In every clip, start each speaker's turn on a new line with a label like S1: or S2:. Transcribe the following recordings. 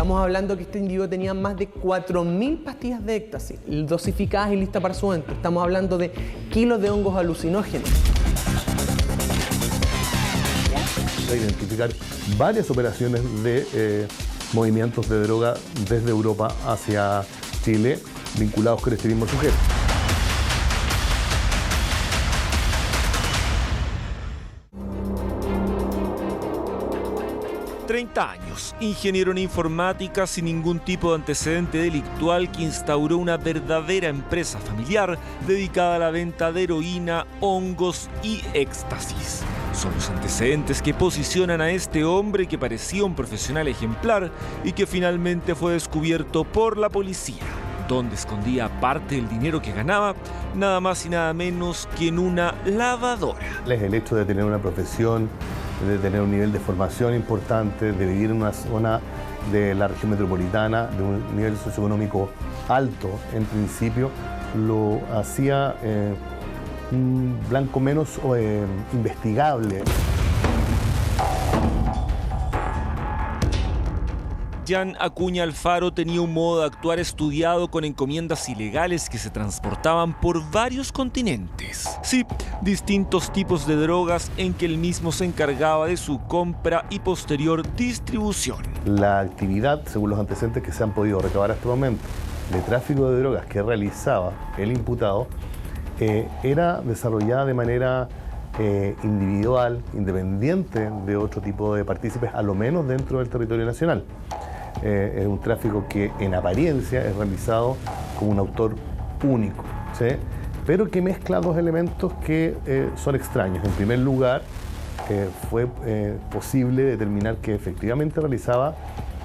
S1: Estamos hablando que este individuo tenía más de 4.000 pastillas de éxtasis, dosificadas y listas para su venta. Estamos hablando de kilos de hongos alucinógenos.
S2: A identificar varias operaciones de movimientos de droga desde Europa hacia Chile vinculados con este mismo sujeto.
S3: Años, ingeniero en informática sin ningún tipo de antecedente delictual que instauró una verdadera empresa familiar dedicada a la venta de heroína, hongos y éxtasis. Son los antecedentes que posicionan a este hombre que parecía un profesional ejemplar y que finalmente fue descubierto por la policía, donde escondía parte del dinero que ganaba, nada más y nada menos que en una lavadora.
S2: Es el hecho de tener una profesión, de tener un nivel de formación importante, de vivir en una zona de la región metropolitana, de un nivel socioeconómico alto en principio, lo hacía un blanco menos investigable.
S3: Jan Acuña Alfaro tenía un modo de actuar estudiado con encomiendas ilegales que se transportaban por varios continentes. Sí, distintos tipos de drogas en que él mismo se encargaba de su compra y posterior distribución.
S2: La actividad, según los antecedentes que se han podido recabar hasta el momento, de tráfico de drogas que realizaba el imputado, era desarrollada de manera individual, independiente de otro tipo de partícipes, a lo menos dentro del territorio nacional. Es un tráfico que en apariencia es realizado como un autor único, ¿sí? Pero que mezcla dos elementos que son extraños. En primer lugar, fue posible determinar que efectivamente realizaba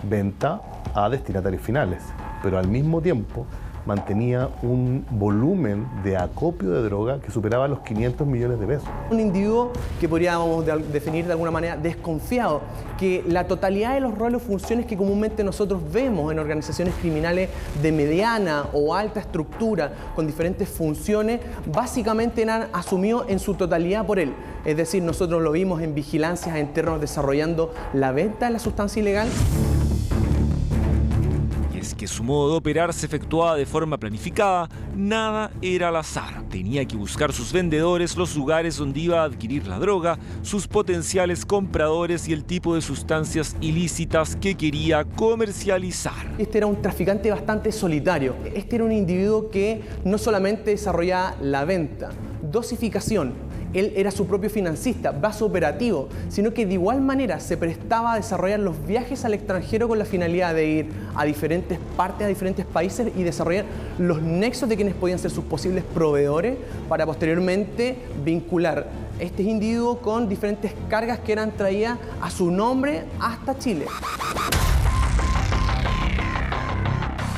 S2: venta a destinatarios finales, pero al mismo tiempo mantenía un volumen de acopio de droga que superaba los 500 millones de pesos.
S1: Un individuo que podríamos definir de alguna manera desconfiado, que la totalidad de los roles o funciones que comúnmente nosotros vemos en organizaciones criminales de mediana o alta estructura con diferentes funciones, básicamente eran asumidos en su totalidad por él. Es decir, nosotros lo vimos en vigilancias internas desarrollando la venta de la sustancia ilegal.
S3: Que su modo de operar se efectuaba de forma planificada, nada era al azar. Tenía que buscar sus vendedores, los lugares donde iba a adquirir la droga, sus potenciales compradores y el tipo de sustancias ilícitas que quería comercializar.
S1: Este era un traficante bastante solitario. Este era un individuo que no solamente desarrollaba la venta, dosificación, él era su propio financista, brazo operativo, sino que de igual manera se prestaba a desarrollar los viajes al extranjero con la finalidad de ir a diferentes partes, a diferentes países y desarrollar los nexos de quienes podían ser sus posibles proveedores para posteriormente vincular este individuo con diferentes cargas que eran traídas a su nombre hasta Chile.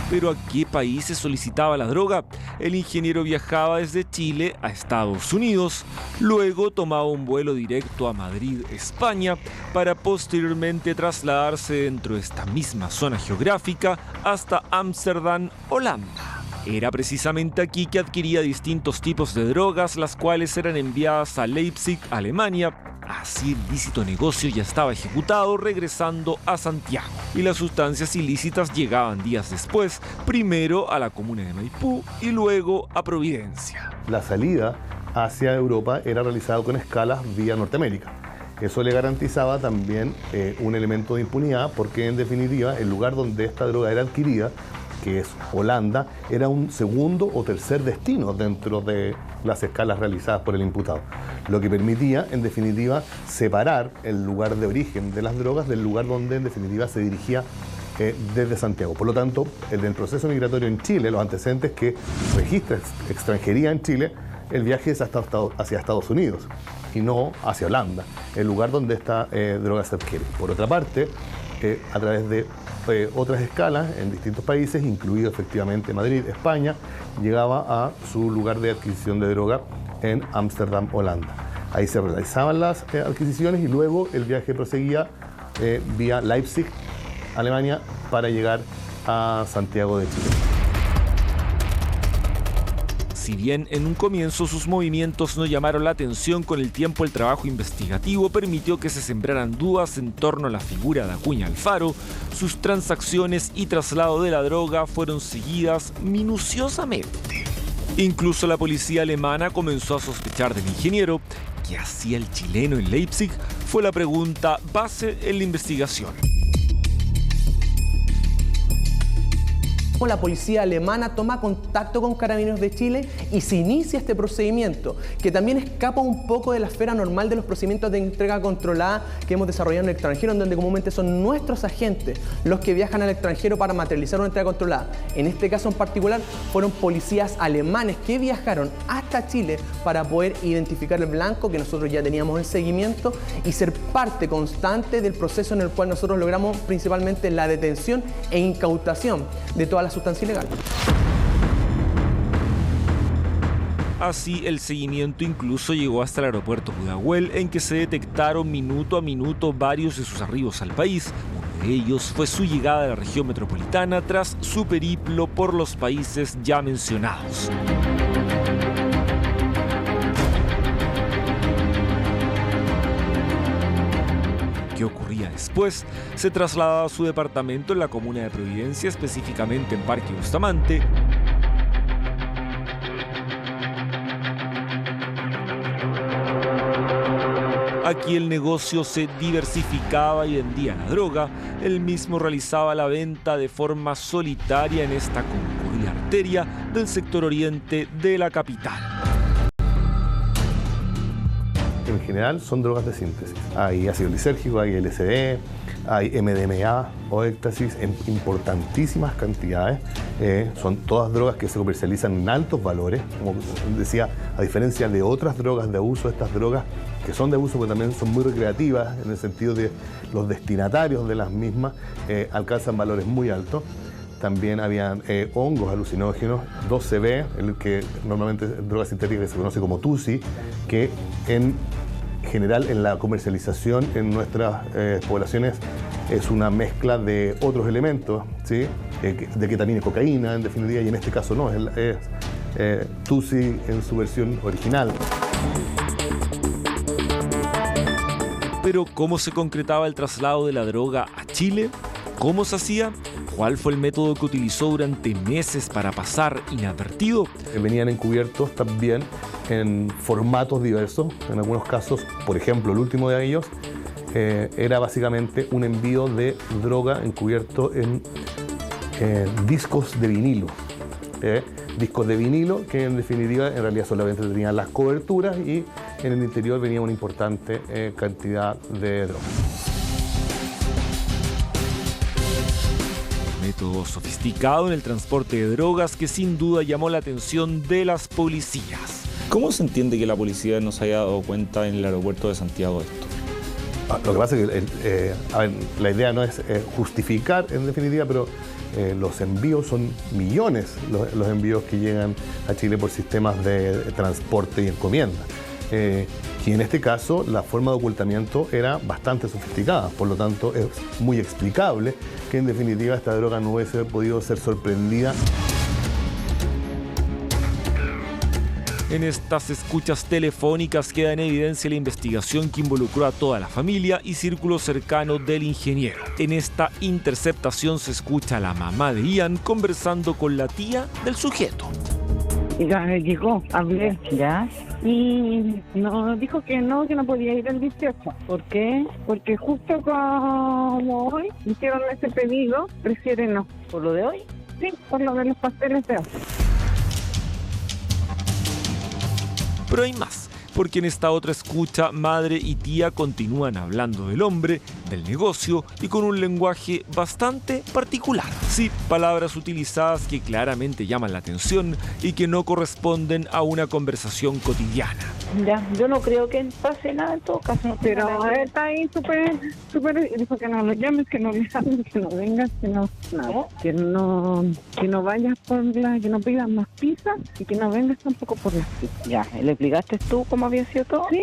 S3: ¿Pero a qué países solicitaba la droga? El ingeniero viajaba desde Chile a Estados Unidos, luego tomaba un vuelo directo a Madrid, España, para posteriormente trasladarse dentro de esta misma zona geográfica hasta Ámsterdam, Holanda. Era precisamente aquí que adquiría distintos tipos de drogas, las cuales eran enviadas a Leipzig, Alemania. Así el ilícito negocio ya estaba ejecutado, regresando a Santiago. Y las sustancias ilícitas llegaban días después, primero a la comuna de Maipú y luego a Providencia.
S2: La salida hacia Europa era realizada con escalas vía Norteamérica. Eso le garantizaba también un elemento de impunidad, porque en definitiva el lugar donde esta droga era adquirida, que es Holanda, era un segundo o tercer destino dentro de las escalas realizadas por el imputado, lo que permitía, en definitiva, separar el lugar de origen de las drogas del lugar donde, en definitiva, se dirigía desde Santiago. Por lo tanto, en el proceso migratorio en Chile, los antecedentes que registra extranjería en Chile, el viaje es hacia Estados Unidos y no hacia Holanda, el lugar donde esta droga se adquiere. Por otra parte, a través de otras escalas en distintos países, incluido efectivamente Madrid, España, llegaba a su lugar de adquisición de droga en Ámsterdam, Holanda. Ahí se realizaban las adquisiciones y luego el viaje proseguía vía Leipzig, Alemania, para llegar a Santiago de Chile.
S3: Si bien en un comienzo sus movimientos no llamaron la atención, con el tiempo el trabajo investigativo permitió que se sembraran dudas en torno a la figura de Acuña Alfaro. Sus transacciones y traslado de la droga fueron seguidas minuciosamente. Incluso la policía alemana comenzó a sospechar del ingeniero. ¿Qué hacía el chileno en Leipzig? Fue la pregunta base en la investigación.
S1: La policía alemana toma contacto con Carabineros de Chile y se inicia este procedimiento, que también escapa un poco de la esfera normal de los procedimientos de entrega controlada que hemos desarrollado en el extranjero, en donde comúnmente son nuestros agentes los que viajan al extranjero para materializar una entrega controlada. En este caso en particular, fueron policías alemanes que viajaron hasta Chile para poder identificar el blanco que nosotros ya teníamos en seguimiento y ser parte constante del proceso en el cual nosotros logramos principalmente la detención e incautación de todas las sustancia ilegal.
S3: Así, el seguimiento incluso llegó hasta el aeropuerto Pudahuel, en que se detectaron minuto a minuto varios de sus arribos al país. Uno de ellos fue su llegada a la región metropolitana tras su periplo por los países ya mencionados. ¿Qué ocurría después? Se trasladaba a su departamento en la comuna de Providencia, específicamente en Parque Bustamante. Aquí el negocio se diversificaba y vendía la droga. Él mismo realizaba la venta de forma solitaria en esta concurrida arteria del sector oriente de la capital.
S2: En general son drogas de síntesis. Hay ácido lisérgico, hay LSD, hay MDMA o éxtasis en importantísimas cantidades. Son todas drogas que se comercializan en altos valores. Como decía, a diferencia de otras drogas de abuso, estas drogas que son de abuso pero también son muy recreativas, en el sentido de los destinatarios de las mismas alcanzan valores muy altos. También habían hongos alucinógenos, 2CB, el que normalmente es droga sintética que se conoce como TUSI, que en general en la comercialización en nuestras poblaciones es una mezcla de otros elementos, ¿sí? De ketamina y cocaína, en definitiva, y en este caso no, es TUSI en su versión original.
S3: Pero ¿cómo se concretaba el traslado de la droga a Chile? ¿Cómo se hacía? ¿Cuál fue el método que utilizó durante meses para pasar inadvertido?
S2: Venían encubiertos también en formatos diversos. En algunos casos, por ejemplo, el último de ellos era básicamente un envío de droga encubierto en discos de vinilo. Discos de vinilo que en definitiva en realidad solamente tenían las coberturas y en el interior venía una importante cantidad de droga.
S3: Método sofisticado en el transporte de drogas que sin duda llamó la atención de las policías.
S4: ¿Cómo se entiende que la policía no se haya dado cuenta en el aeropuerto de Santiago de esto?
S2: Lo que pasa es que la idea no es justificar en definitiva, pero los envíos son millones, los envíos que llegan a Chile por sistemas de transporte y encomienda. Y en este caso la forma de ocultamiento era bastante sofisticada, por lo tanto es muy explicable que en definitiva esta droga no hubiese podido ser sorprendida.
S3: En estas escuchas telefónicas queda en evidencia la investigación que involucró a toda la familia y círculo cercano del ingeniero. En esta interceptación se escucha a la mamá de Ian conversando con la tía del sujeto.
S5: Ya llegó, hablé, ¿ya? Y nos dijo que no podía ir el 18. ¿Por qué? Porque justo como hoy hicieron ese pedido, prefieren no. ¿Por lo de hoy? Sí, por lo de los pasteles de hoy.
S3: Pero hay más, porque en esta otra escucha, madre y tía continúan hablando del hombre, del negocio y con un lenguaje bastante particular. Sí, palabras utilizadas que claramente llaman la atención y que no corresponden a una conversación cotidiana.
S5: Ya, yo no creo que pase nada en todo caso. Pero él está ahí súper, dijo que no lo llames, que no le hables, que no vengas, que no, nada. Que no vayas por que no pidas más pizzas y que no vengas tampoco por las pizzas. Ya, ¿le explicaste tú cómo
S6: cómo había sido todo?
S5: Sí,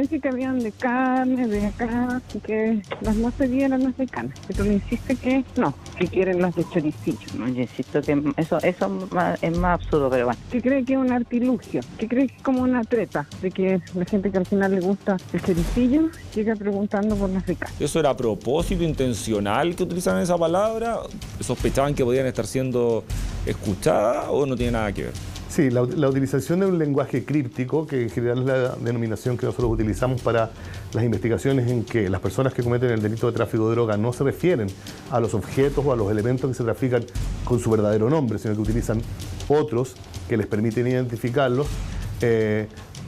S5: sí, que habían de carne, de acá, que las no se dieran las de carne. Pero le insiste que no, que quieren las de choricillo.
S6: No, yo insisto que eso es más absurdo, pero bueno.
S5: Que cree que es un artilugio, que cree que es como una treta, de que la gente que al final le gusta el choricillo llega preguntando por las de carne.
S4: ¿Eso era a propósito, intencional que utilizaban esa palabra? ¿Sospechaban que podían estar siendo escuchadas o no tiene nada que ver?
S2: Sí, la utilización de un lenguaje críptico, que en general es la denominación que nosotros utilizamos para las investigaciones en que las personas que cometen el delito de tráfico de droga no se refieren a los objetos o a los elementos que se trafican con su verdadero nombre, sino que utilizan otros que les permiten identificarlos,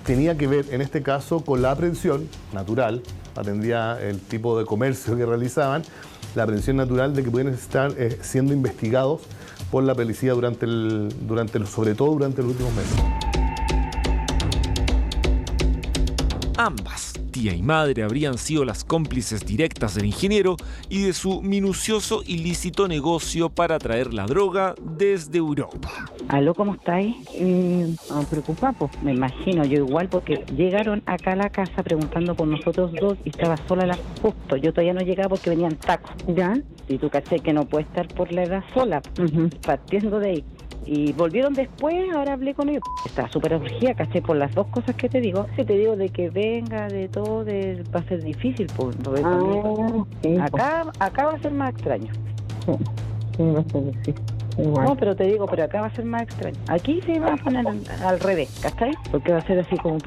S2: tenía que ver en este caso con la aprehensión natural, atendía el tipo de comercio que realizaban, la aprehensión natural de que pueden estar siendo investigados por la policía sobre todo durante los últimos meses.
S3: Ambas, tía y madre, habrían sido las cómplices directas del ingeniero y de su minucioso ilícito negocio para traer la droga desde Europa.
S6: ¿Aló, cómo estáis?
S5: Preocupado.
S6: Me imagino, yo igual, porque llegaron acá a la casa preguntando por nosotros dos y estaba sola justo. Yo todavía no llegaba porque venían tacos.
S5: ¿Ya?
S6: Y tú caché que no puede estar por la edad sola, partiendo de ahí. Y volvieron después, ahora hablé con ellos. Está súper urgida, caché, por las dos cosas que te digo. Si te digo de que venga, de todo, va a ser difícil.
S5: Sí,
S6: acá va a ser más extraño.
S5: Sí, va a ser difícil. Igual.
S6: No, pero te digo, pero acá va a ser más extraño. Aquí se va a poner al revés, ¿cachai? Porque va a ser así como,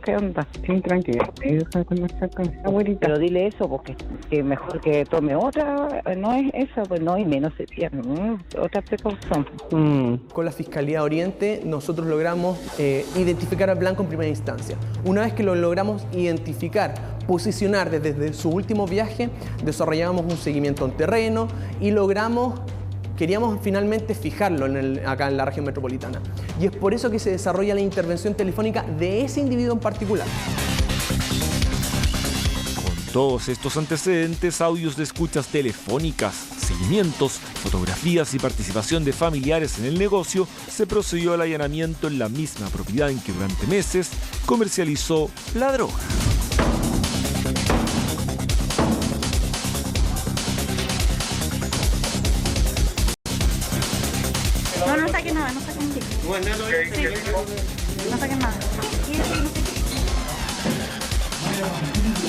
S6: ¿qué onda?
S5: Sí, tranquilo. Deja de conversar con esa abuelita.
S6: Pero dile eso, porque que mejor que tome otra, no es esa, pues no, y menos se pierde, otra precaución.
S1: Con la Fiscalía Oriente nosotros logramos identificar a Blanco en primera instancia. Una vez que lo logramos identificar, posicionar desde su último viaje, desarrollamos un seguimiento en terreno y queríamos finalmente fijarlo acá en la región metropolitana. Y es por eso que se desarrolla la intervención telefónica de ese individuo en particular.
S3: Con todos estos antecedentes, audios de escuchas telefónicas, seguimientos, fotografías y participación de familiares en el negocio, se procedió al allanamiento en la misma propiedad en que durante meses comercializó la droga.
S7: No saquen nada, no saquen nada. Sí, no saquen nada.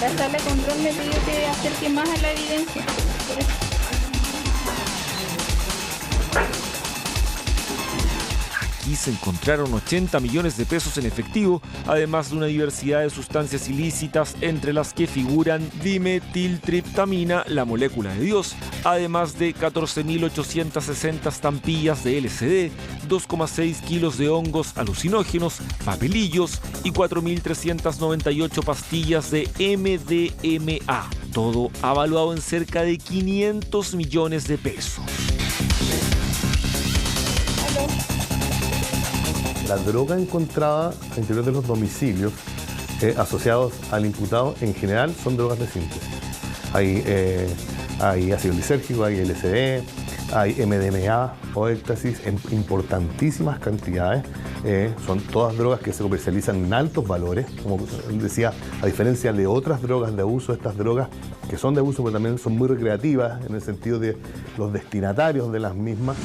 S7: La sala de control me pidió que acerque más a la evidencia.
S3: Aquí se encontraron 80 millones de pesos en efectivo, además de una diversidad de sustancias ilícitas, entre las que figuran dimetiltriptamina, la molécula de Dios, además de 14.860 estampillas de LSD, 2,6 kilos de hongos alucinógenos, papelillos y 4.398 pastillas de MDMA, todo avaluado en cerca de 500 millones de pesos.
S2: La droga encontrada al interior de los domicilios asociados al imputado en general son drogas de síntesis. Hay ácido lisérgico, hay LSD, hay MDMA o éxtasis en importantísimas cantidades. Son todas drogas que se comercializan en altos valores. Como decía, a diferencia de otras drogas de abuso, estas drogas que son de abuso pero también son muy recreativas en el sentido de los destinatarios de las mismas.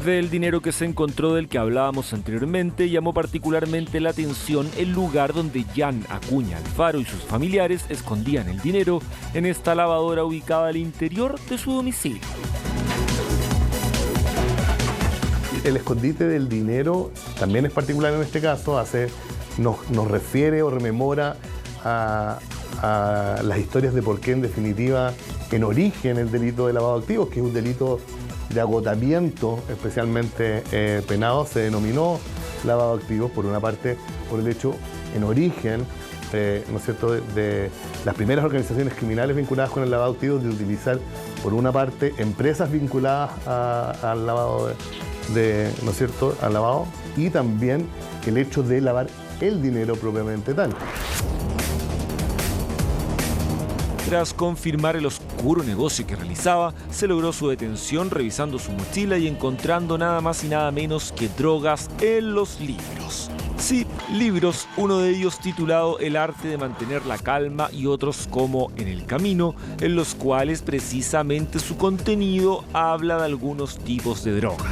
S3: Del dinero que se encontró, del que hablábamos anteriormente, llamó particularmente la atención el lugar donde Jan Acuña Alfaro y sus familiares escondían el dinero en esta lavadora ubicada al interior de su domicilio.
S2: El escondite del dinero también es particular en este caso, nos refiere o rememora a las historias de por qué en definitiva en origen el delito de lavado de activos, que es un delito de agotamiento especialmente penado, se denominó lavado de activos por una parte por el hecho en origen, ¿no es cierto?, de las primeras organizaciones criminales vinculadas con el lavado de activos de utilizar por una parte, empresas vinculadas al lavado ¿no es cierto?, al lavado, y también el hecho de lavar el dinero propiamente tal.
S3: Tras confirmar el oscuro negocio que realizaba, se logró su detención revisando su mochila y encontrando nada más y nada menos que drogas en los libros. Sí, libros, uno de ellos titulado El arte de mantener la calma y otros como En el camino, en los cuales precisamente su contenido habla de algunos tipos de drogas.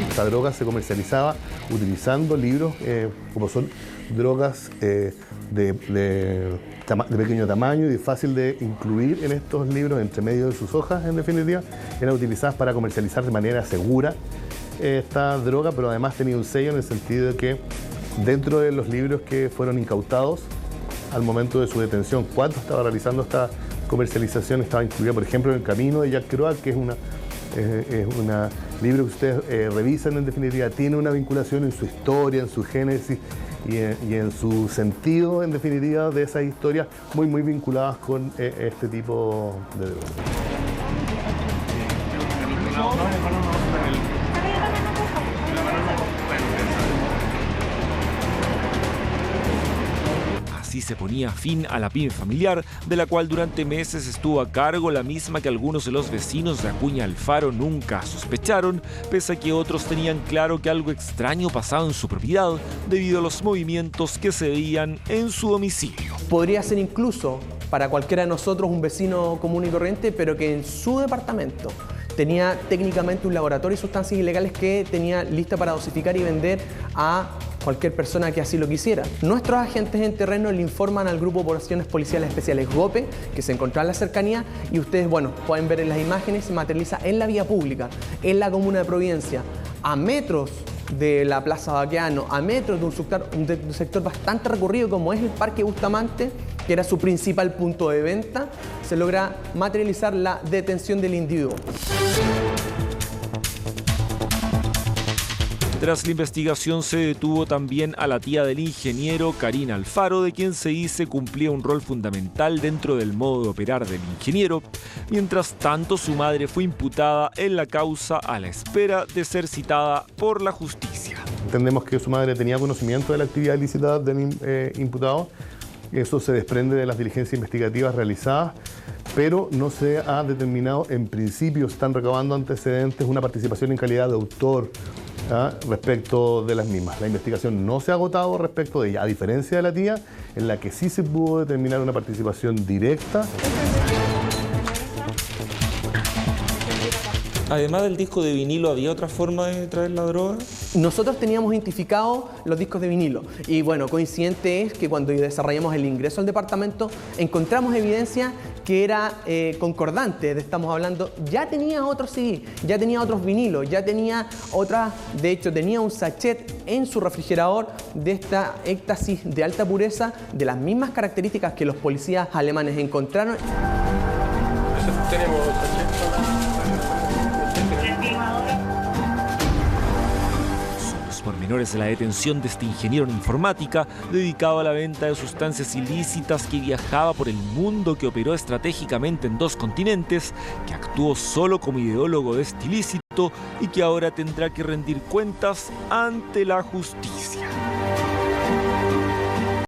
S2: Esta droga se comercializaba utilizando libros como son drogas de pequeño tamaño y fácil de incluir en estos libros, entre medio de sus hojas, en definitiva. Eran utilizadas para comercializar de manera segura esta droga, pero además tenía un sello en el sentido de que dentro de los libros que fueron incautados al momento de su detención, cuando estaba realizando esta comercialización, estaba incluida, por ejemplo, En el camino de Jack Kerouac, que es un libro que ustedes revisan, en definitiva, tiene una vinculación en su historia, en su génesis y en su sentido, en definitiva, de esas historias muy vinculadas con este tipo de drogas.
S3: Así se ponía fin a la pyme familiar, de la cual durante meses estuvo a cargo, la misma que algunos de los vecinos de Acuña Alfaro nunca sospecharon, pese a que otros tenían claro que algo extraño pasaba en su propiedad debido a los movimientos que se veían en su domicilio.
S1: Podría ser incluso para cualquiera de nosotros un vecino común y corriente, pero que en su departamento tenía técnicamente un laboratorio de sustancias ilegales que tenía lista para dosificar y vender a cualquier persona que así lo quisiera. Nuestros agentes en terreno le informan al Grupo de Operaciones Policiales Especiales GOPE, que se encontraba en la cercanía, y ustedes, pueden ver en las imágenes, se materializa en la vía pública, en la comuna de Providencia, a metros de la Plaza Baqueano, a metros de un sector bastante recurrido como es el Parque Bustamante, que era su principal punto de venta, se logra materializar la detención del individuo.
S3: Tras la investigación se detuvo también a la tía del ingeniero, Karina Alfaro, de quien se dice cumplía un rol fundamental dentro del modo de operar del ingeniero. Mientras tanto, su madre fue imputada en la causa a la espera de ser citada por la justicia.
S2: Entendemos que su madre tenía conocimiento de la actividad ilícita del imputado. Eso se desprende de las diligencias investigativas realizadas, pero no se ha determinado, en principio están recabando antecedentes, una participación en calidad de autor respecto de las mismas. La investigación no se ha agotado respecto de ella, a diferencia de la tía, en la que sí se pudo determinar una participación directa.
S4: Además del disco de vinilo, ¿había otra forma de traer la droga?
S1: Nosotros teníamos identificados los discos de vinilo y coincidente es que cuando desarrollamos el ingreso al departamento encontramos evidencia que era concordante, estamos hablando, ya tenía otros CD, ya tenía otros vinilos, ya tenía otras, de hecho tenía un sachet en su refrigerador de esta éxtasis de alta pureza, de las mismas características que los policías alemanes encontraron.
S8: Tenemos
S3: pormenores de la detención de este ingeniero en informática dedicado a la venta de sustancias ilícitas, que viajaba por el mundo, que operó estratégicamente en 2 continentes, que actuó solo como ideólogo de este ilícito y que ahora tendrá que rendir cuentas ante la justicia.